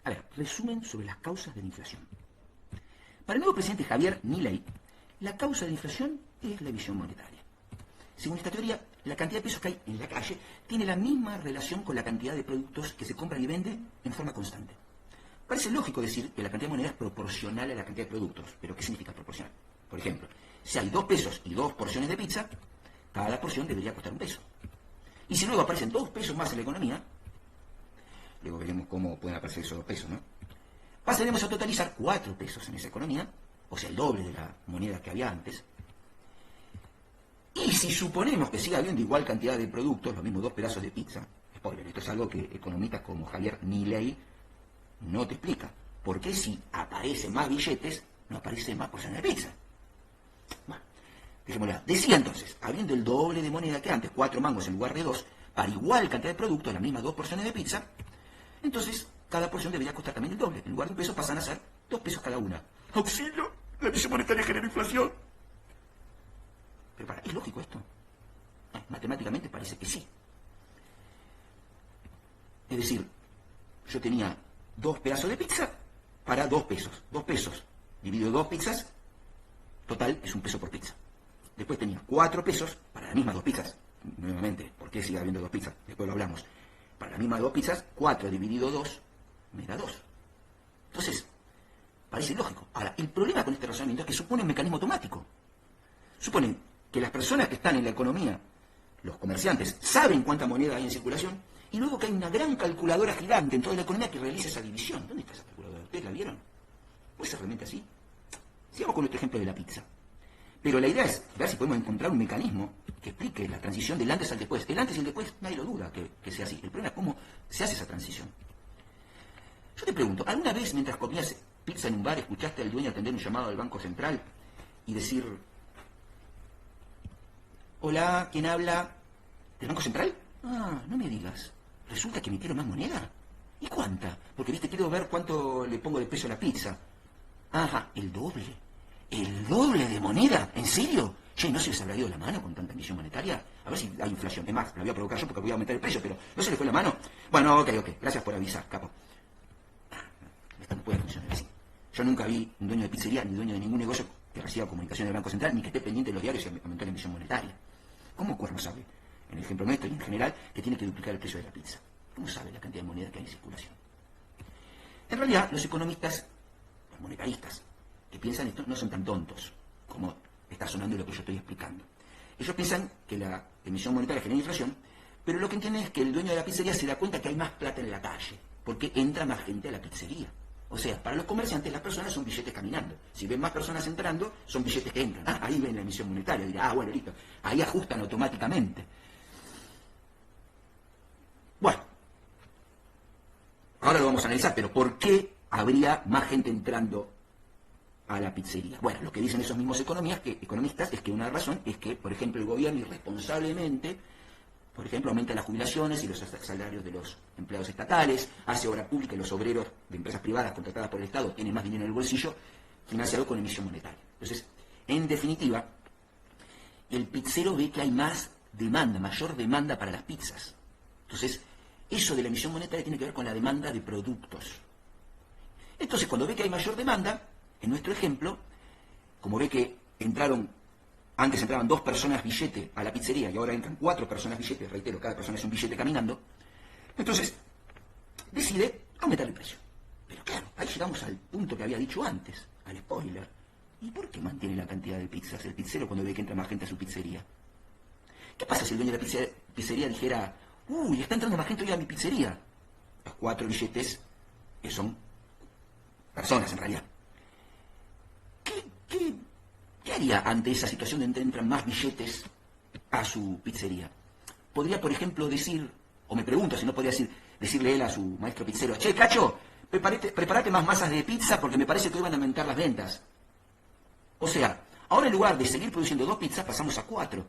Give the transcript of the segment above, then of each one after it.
A ver, resumen sobre las causas de la inflación. Para el nuevo presidente Javier Milei, la causa de la inflación es la emisión monetaria. Según esta teoría, la cantidad de pesos que hay en la calle tiene la misma relación con la cantidad de productos que se compran y venden en forma constante. Parece lógico decir que la cantidad de moneda es proporcional a la cantidad de productos, pero ¿qué significa proporcional? Por ejemplo, si hay 2 pesos y 2 porciones de pizza, cada porción debería costar 1 peso. Y si luego aparecen 2 pesos más en la economía, luego veremos cómo pueden aparecer esos 2 pesos, ¿no? Pasaremos a totalizar 4 pesos en esa economía, o sea, el doble de la moneda que había antes. Y si suponemos que sigue habiendo igual cantidad de productos, los mismos 2 pedazos de pizza, spoiler, esto es algo que economistas como Javier Milei no te explica. ¿Por qué si aparecen más billetes, no aparecen más porciones de pizza? Bueno, dejémoslo. Decía entonces, habiendo el doble de moneda que antes, 4 mangos en lugar de 2, para igual cantidad de productos, las mismas 2 porciones de pizza, entonces cada porción debería costar también el doble. En lugar de 1 peso pasan a ser 2 pesos cada una. ¡Auxilio! La emisión monetaria genera inflación. Pero ¿es lógico esto? Matemáticamente parece que sí. Es decir, yo tenía 2 pedazos de pizza para 2 pesos. 2 pesos dividido 2 pizzas, total es 1 peso por pizza. Después tenía 4 pesos para las mismas 2 pizzas. Nuevamente, ¿por qué sigue habiendo 2 pizzas? Después lo hablamos. Para las mismas 2 pizzas, 4 dividido 2 me da 2. Entonces, parece lógico. Ahora, el problema con este razonamiento es que supone un mecanismo automático. Supone que las personas que están en la economía, los comerciantes, saben cuánta moneda hay en circulación, y luego que hay una gran calculadora gigante en toda la economía que realiza esa división. ¿Dónde está esa calculadora? ¿Ustedes la vieron? ¿Puede ser realmente así? Sigamos con nuestro ejemplo de la pizza. Pero la idea es ver si podemos encontrar un mecanismo que explique la transición del antes al después. El antes y el después, nadie lo duda que sea así. El problema es cómo se hace esa transición. Yo te pregunto, ¿alguna vez mientras comías pizza en un bar escuchaste al dueño atender un llamado del Banco Central y decir: hola, ¿quién habla? ¿Del Banco Central? Ah, no me digas. ¿Resulta que emitieron más moneda? ¿Y cuánta? Porque, viste, quiero ver cuánto le pongo de peso a la pizza. Ajá, el doble. ¿El doble de moneda? ¿En serio? Che, ¿no se les habrá ido la mano con tanta emisión monetaria? A ver si hay inflación. Es más, la voy a provocar yo porque voy a aumentar el precio, pero ¿no se les fue la mano? Bueno, ok. Gracias por avisar, capo. Esto no puede funcionar así. Yo nunca vi un dueño de pizzería ni dueño de ningún negocio que reciba comunicación del Banco Central ni que esté pendiente de los diarios y aumentó la emisión monetaria. ¿Cómo cuerno sabe, en el ejemplo nuestro y en general, que tiene que duplicar el precio de la pizza? ¿Cómo sabe la cantidad de moneda que hay en circulación? En realidad, los economistas, los monetaristas, que piensan esto, no son tan tontos como está sonando lo que yo estoy explicando. Ellos piensan que la emisión monetaria genera inflación, pero lo que entienden es que el dueño de la pizzería se da cuenta que hay más plata en la calle, porque entra más gente a la pizzería. O sea, para los comerciantes las personas son billetes caminando. Si ven más personas entrando, son billetes que entran. Ah, ahí ven la emisión monetaria. Dirá, bueno, listo. Ahí ajustan automáticamente. Bueno, ahora lo vamos a analizar, pero ¿por qué habría más gente entrando a la pizzería? Bueno, lo que dicen esos mismos economistas es que una razón es que, por ejemplo, el gobierno irresponsablemente, por ejemplo, aumenta las jubilaciones y los salarios de los empleados estatales, hace obra pública y los obreros de empresas privadas contratadas por el Estado tienen más dinero en el bolsillo, financiado con emisión monetaria. Entonces, en definitiva, el pizzero ve que hay más demanda, mayor demanda para las pizzas. Entonces, eso de la emisión monetaria tiene que ver con la demanda de productos. Entonces, cuando ve que hay mayor demanda, en nuestro ejemplo, como ve que antes entraban 2 personas billete a la pizzería y ahora entran 4 personas billete, reitero, cada persona es un billete caminando, entonces decide aumentar el precio. Pero claro, ahí llegamos al punto que había dicho antes, al spoiler. ¿Y por qué mantiene la cantidad de pizzas el pizzero cuando ve que entra más gente a su pizzería? ¿Qué pasa si el dueño de la pizzería dijera: uy, está entrando más gente hoy a mi pizzería? Los 4 billetes son personas en realidad. ¿Qué haría ante esa situación donde entran más billetes a su pizzería? Podría, por ejemplo, decir, o me pregunto si no podría decirle él a su maestro pizzero: che, Cacho, prepárate más masas de pizza porque me parece que hoy van a aumentar las ventas. O sea, ahora en lugar de seguir produciendo 2 pizzas, pasamos a 4.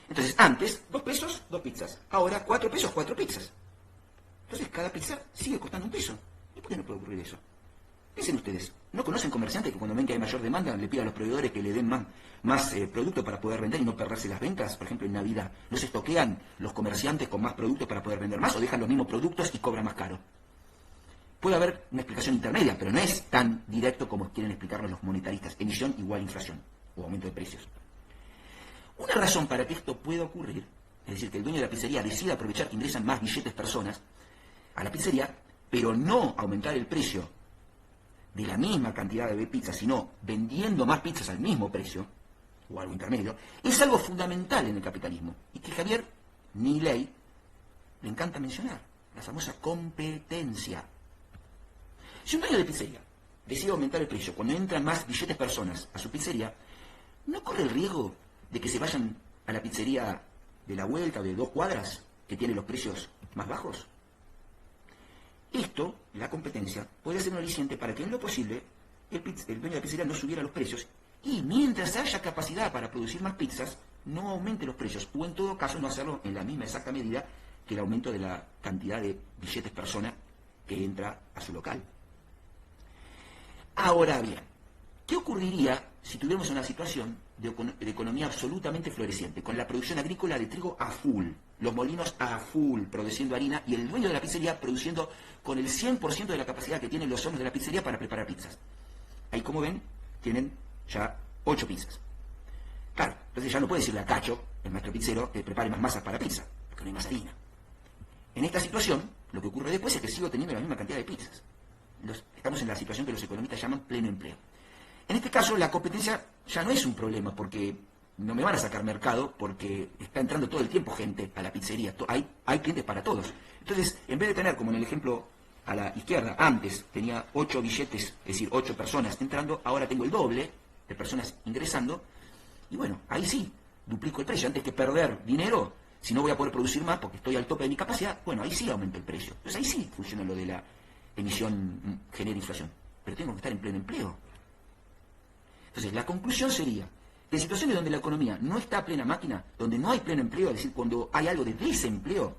Entonces, antes, 2 pesos, 2 pizzas. Ahora, 4 pesos, 4 pizzas. Entonces, cada pizza sigue costando 1 peso. ¿Y por qué no puede ocurrir eso? Piensen ustedes, ¿no conocen comerciantes que cuando ven que hay mayor demanda le piden a los proveedores que le den más producto para poder vender y no perderse las ventas? Por ejemplo, en Navidad, ¿no se estoquean los comerciantes con más productos para poder vender más o dejan los mismos productos y cobran más caro? puede haber una explicación intermedia, pero no es tan directo como quieren explicarnos los monetaristas. Emisión igual inflación o aumento de precios. Una razón para que esto pueda ocurrir, es decir, que el dueño de la pizzería decida aprovechar que ingresan más billetes personas a la pizzería, pero no aumentar el precio de la misma cantidad de pizzas, sino vendiendo más pizzas al mismo precio, o algo intermedio, es algo fundamental en el capitalismo, y que Javier Milei le encanta mencionar, la famosa competencia. Si un dueño de pizzería decide aumentar el precio cuando entran más billetes personas a su pizzería, ¿no corre el riesgo de que se vayan a la pizzería de la vuelta o de 2 cuadras, que tiene los precios más bajos? Esto, la competencia, puede ser un aliciente para que en lo posible el dueño de la pizzería no subiera los precios y mientras haya capacidad para producir más pizzas, no aumente los precios, o en todo caso no hacerlo en la misma exacta medida que el aumento de la cantidad de billetes persona que entra a su local. Ahora bien, ¿qué ocurriría si tuviéramos una situación de economía absolutamente floreciente, con la producción agrícola de trigo a full, los molinos a full produciendo harina y el dueño de la pizzería produciendo con el 100% de la capacidad que tienen los hornos de la pizzería para preparar pizzas? Ahí, como ven, tienen ya 8 pizzas. Claro, entonces ya no puede decirle a Cacho, el maestro pizzero, que prepare más masas para pizza, porque no hay más harina. En esta situación, lo que ocurre después es que sigo teniendo la misma cantidad de pizzas. Estamos en la situación que los economistas llaman pleno empleo. En este caso, la competencia ya no es un problema, porque no me van a sacar mercado, porque está entrando todo el tiempo gente a la pizzería. Hay clientes para todos. Entonces, en vez de tener, como en el ejemplo a la izquierda, antes tenía 8 billetes, es decir, 8 personas entrando, ahora tengo el doble de personas ingresando, y bueno, ahí sí, duplico el precio. Antes que perder dinero, si no voy a poder producir más porque estoy al tope de mi capacidad, bueno, ahí sí aumento el precio. Entonces ahí sí funciona lo de la emisión genera inflación. Pero tengo que estar en pleno empleo. Entonces, la conclusión sería que en situaciones donde la economía no está a plena máquina, donde no hay pleno empleo, es decir, cuando hay algo de desempleo,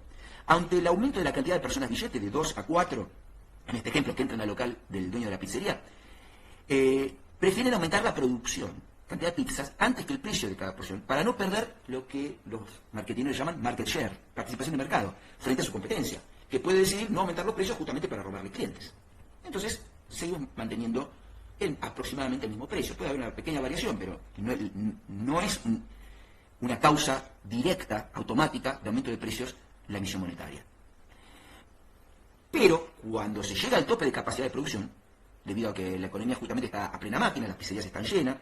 ante el aumento de la cantidad de personas billetes de 2 a 4, en este ejemplo que entran al local del dueño de la pizzería, prefieren aumentar la producción, cantidad de pizzas, antes que el precio de cada porción, para no perder lo que los marketineros llaman market share, participación de mercado, frente a su competencia, que puede decidir no aumentar los precios justamente para robarle clientes. Entonces, seguimos manteniendo aproximadamente el mismo precio. Puede haber una pequeña variación, pero no es una causa directa, automática, de aumento de precios la emisión monetaria. Pero cuando se llega al tope de capacidad de producción, debido a que la economía justamente está a plena máquina, las pizzerías están llenas,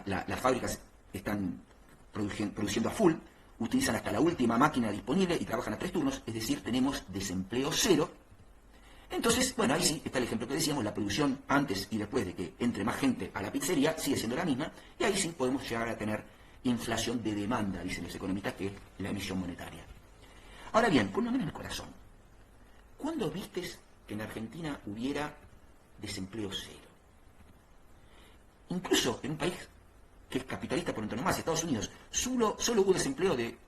las fábricas están produciendo a full, utilizan hasta la última máquina disponible y trabajan a 3 turnos, es decir, tenemos desempleo cero. Entonces, bueno, ahí sí está el ejemplo que decíamos, la producción antes y después de que entre más gente a la pizzería sigue siendo la misma, y ahí sí podemos llegar a tener inflación de demanda, dicen los economistas, que es la emisión monetaria. Ahora bien, ponlo en el corazón. ¿Cuándo vistes que en Argentina hubiera desempleo cero? Incluso en un país que es capitalista por antonomasia, Estados Unidos, solo hubo desempleo de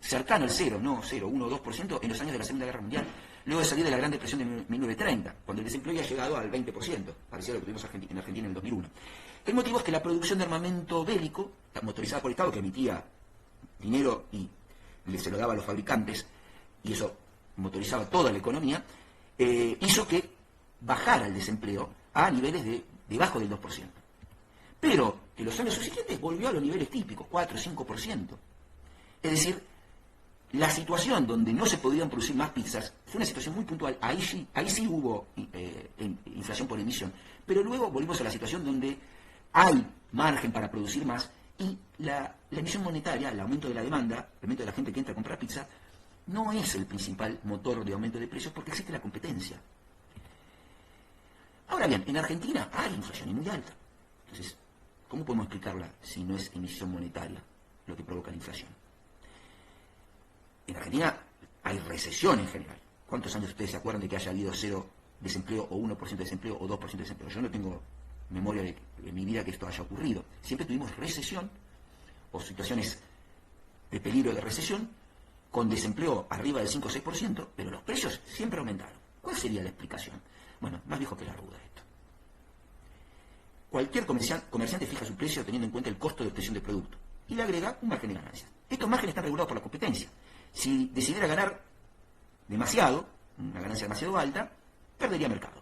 cercano al cero, no 0, 1 o 2% en los años de la Segunda Guerra Mundial, luego de salir de la Gran Depresión de 1930, cuando el desempleo ya ha llegado al 20%, parecido a lo que tuvimos en Argentina en el 2001. El motivo es que la producción de armamento bélico, motorizada por el Estado, que emitía dinero y se lo daba a los fabricantes, y eso motorizaba toda la economía, hizo que bajara el desempleo a niveles de debajo del 2%. Pero en los años subsiguientes volvió a los niveles típicos, 4 o 5%. Es decir, la situación donde no se podían producir más pizzas fue una situación muy puntual. Ahí sí hubo inflación por emisión. Pero luego volvimos a la situación donde hay margen para producir más y la emisión monetaria, el aumento de la demanda, el aumento de la gente que entra a comprar pizza, no es el principal motor de aumento de precios porque existe la competencia. Ahora bien, en Argentina hay inflación y muy alta. Entonces, ¿cómo podemos explicarla si no es emisión monetaria lo que provoca la inflación? En Argentina hay recesión en general. ¿Cuántos años ustedes se acuerdan de que haya habido 0 desempleo o 1% de desempleo o 2% de desempleo? Yo no tengo memoria de mi vida que esto haya ocurrido. Siempre tuvimos recesión o situaciones de peligro de recesión con desempleo arriba del 5 o 6%, pero los precios siempre aumentaron. ¿Cuál sería la explicación? Bueno, más viejo que la ruda esto. Cualquier comerciante fija su precio teniendo en cuenta el costo de obtención del producto y le agrega un margen de ganancias. Estos márgenes están regulados por la competencia. Si decidiera ganar demasiado, una ganancia demasiado alta, perdería mercado.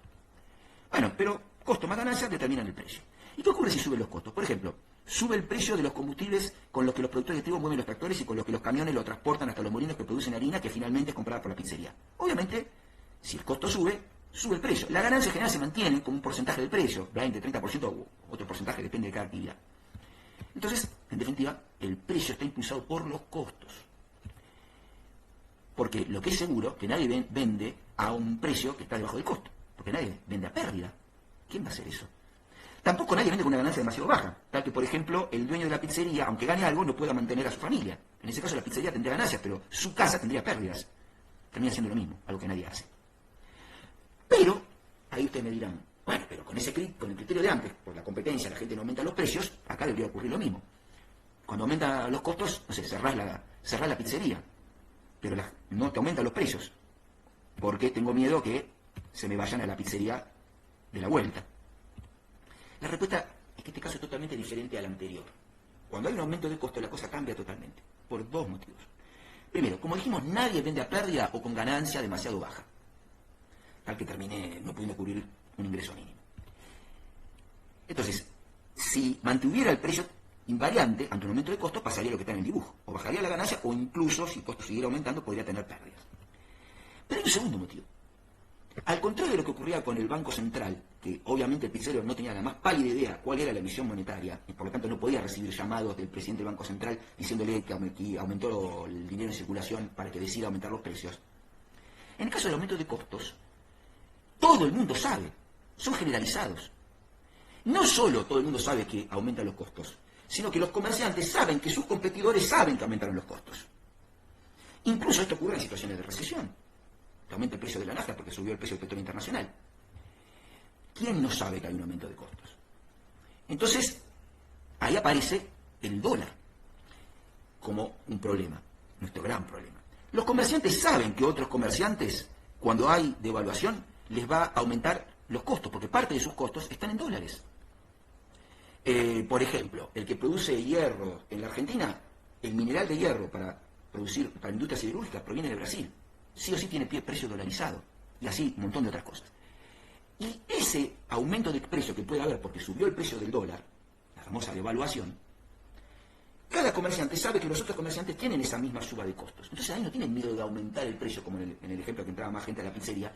Bueno, pero costo más ganancia determinan el precio. ¿Y qué ocurre si suben los costos? Por ejemplo, sube el precio de los combustibles con los que los productores de trigo mueven los tractores y con los que los camiones lo transportan hasta los molinos que producen harina que finalmente es comprada por la pizzería. Obviamente, si el costo sube, sube el precio. La ganancia general se mantiene como un porcentaje del precio, 20, 30% u otro porcentaje, depende de cada actividad. Entonces, en definitiva, el precio está impulsado por los costos. Porque lo que es seguro, que nadie vende a un precio que está debajo del costo. Porque nadie vende a pérdida. ¿Quién va a hacer eso? Tampoco nadie vende con una ganancia demasiado baja. Tal que, por ejemplo, el dueño de la pizzería, aunque gane algo, no pueda mantener a su familia. En ese caso la pizzería tendría ganancias, pero su casa tendría pérdidas. Termina siendo lo mismo, algo que nadie hace. Pero, ahí ustedes me dirán, bueno, pero con el criterio de antes, por la competencia, la gente no aumenta los precios, acá debería ocurrir lo mismo. Cuando aumentan los costos, no sé, cerrás la pizzería, pero no te aumentan los precios, porque tengo miedo que se me vayan a la pizzería de la vuelta. La respuesta es que este caso es totalmente diferente al anterior. Cuando hay un aumento de costo, la cosa cambia totalmente, por dos motivos. Primero, como dijimos, nadie vende a pérdida o con ganancia demasiado baja, tal que termine no pudiendo cubrir un ingreso mínimo. Entonces, si mantuviera el precio invariante ante un aumento de costo, pasaría lo que está en el dibujo. O bajaría la ganancia, o incluso, si el costo siguiera aumentando, podría tener pérdidas. Pero hay un segundo motivo. Al contrario de lo que ocurría con el Banco Central, que obviamente el pizzero no tenía la más pálida idea cuál era la emisión monetaria, y por lo tanto no podía recibir llamados del presidente del Banco Central diciéndole que aumentó el dinero en circulación para que decida aumentar los precios. En el caso del aumento de costos, todo el mundo sabe, son generalizados. No solo todo el mundo sabe que aumentan los costos, sino que los comerciantes saben que sus competidores saben que aumentaron los costos. Incluso esto ocurre en situaciones de recesión, que aumenta el precio de la nafta porque subió el precio del petróleo internacional. ¿Quién no sabe que hay un aumento de costos? Entonces, ahí aparece el dólar como un problema, nuestro gran problema. Los comerciantes saben que otros comerciantes, cuando hay devaluación, les va a aumentar los costos, porque parte de sus costos están en dólares. Por ejemplo, el que produce hierro en la Argentina, el mineral de hierro para la industria siderúrgica proviene de Brasil. Sí o sí tiene precio dolarizado, y así un montón de otras cosas. Y ese aumento de precio que puede haber porque subió el precio del dólar, la famosa devaluación, cada comerciante sabe que los otros comerciantes tienen esa misma suba de costos. Entonces ahí no tienen miedo de aumentar el precio, como en el ejemplo que entraba más gente a la pizzería,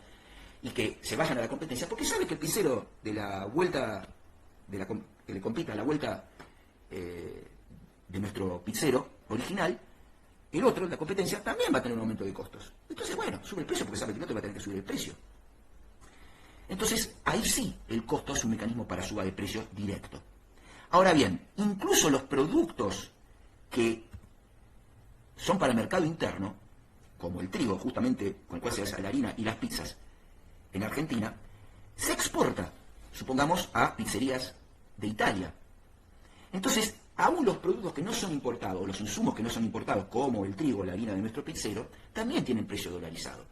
y que se vayan a la competencia, porque sabe que el pizzero de la vuelta, que le compita a la vuelta de nuestro pizzero original, el otro, la competencia, también va a tener un aumento de costos. Entonces, bueno, sube el precio porque sabe que el otro va a tener que subir el precio. Entonces, ahí sí, el costo es un mecanismo para suba de precio directo. Ahora bien, incluso los productos que son para el mercado interno, como el trigo, justamente con el cual se hace la harina, y las pizzas en Argentina, se exporta, supongamos, a pizzerías de Italia. Entonces, aún los productos que no son importados, los insumos que no son importados, como el trigo, la harina de nuestro pizzero, también tienen precio dolarizado.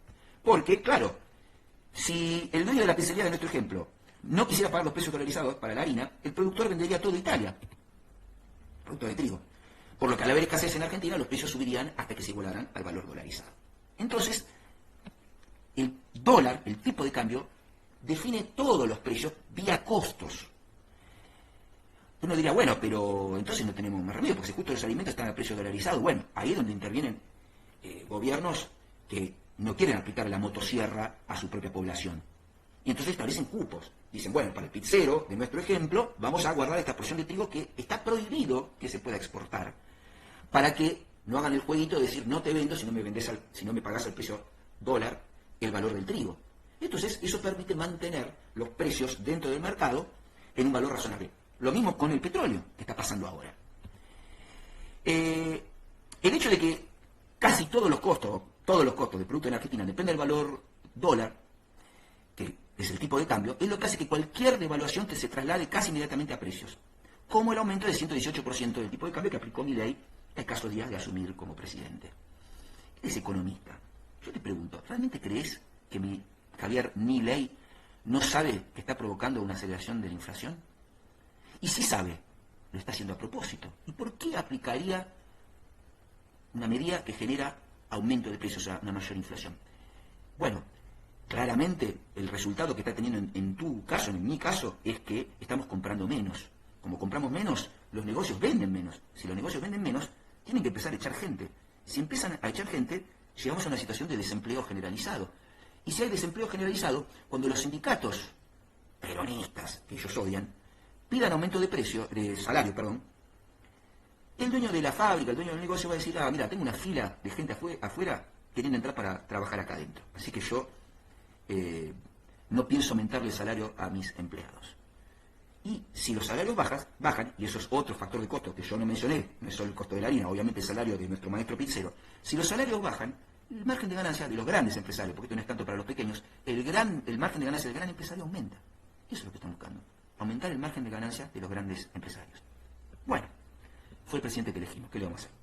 Porque, claro, si el dueño de la pizzería de nuestro ejemplo no quisiera pagar los precios dolarizados para la harina, el productor vendería todo Italia, producto de trigo. Por lo que al haber escasez en Argentina, los precios subirían hasta que se igualaran al valor dolarizado. Entonces, el dólar, el tipo de cambio, define todos los precios vía costos. Uno diría, bueno, pero entonces no tenemos más remedio, porque si justo los alimentos están a precio dolarizado, bueno, ahí es donde intervienen gobiernos que no quieren aplicar la motosierra a su propia población. Y entonces establecen cupos. Dicen, bueno, para el pizzero, de nuestro ejemplo, vamos a guardar esta porción de trigo que está prohibido que se pueda exportar, para que no hagan el jueguito de decir, no te vendo si no me pagas al precio dólar el valor del trigo. Entonces, eso permite mantener los precios dentro del mercado en un valor razonable. Lo mismo con el petróleo, que está pasando ahora. El hecho de que casi todos los costos de producto en Argentina dependen del valor dólar, que es el tipo de cambio, es lo que hace que cualquier devaluación se traslade casi inmediatamente a precios, como el aumento del 118% del tipo de cambio que aplicó Milei a escasos días de asumir como presidente. Él es economista. Yo te pregunto, ¿realmente crees que Javier Milei no sabe que está provocando una aceleración de la inflación? Y si sabe, lo está haciendo a propósito. ¿Y por qué aplicaría una medida que genera aumento de precios, o sea, una mayor inflación? Bueno, Claramente, el resultado que está teniendo en tu caso, en mi caso, es que estamos comprando menos. Como compramos menos, los negocios venden menos. Si los negocios venden menos, tienen que empezar a echar gente. Si empiezan a echar gente, llegamos a una situación de desempleo generalizado. Y si hay desempleo generalizado, cuando los sindicatos peronistas, que ellos odian, pidan aumento de salario, el dueño de la fábrica, el dueño del negocio va a decir, mira, tengo una fila de gente afuera queriendo entrar para trabajar acá adentro. Así que yo no pienso aumentarle el salario a mis empleados. Y si los salarios bajan, y eso es otro factor de costo que yo no mencioné, no es solo el costo de la harina, obviamente el salario de nuestro maestro pizzero, si los salarios bajan, el margen de ganancia de los grandes empresarios, porque esto no es tanto para los pequeños, el margen de ganancia del gran empresario aumenta. Eso es lo que están buscando, aumentar el margen de ganancia de los grandes empresarios. Bueno, fue el presidente que elegimos, ¿qué le vamos a hacer?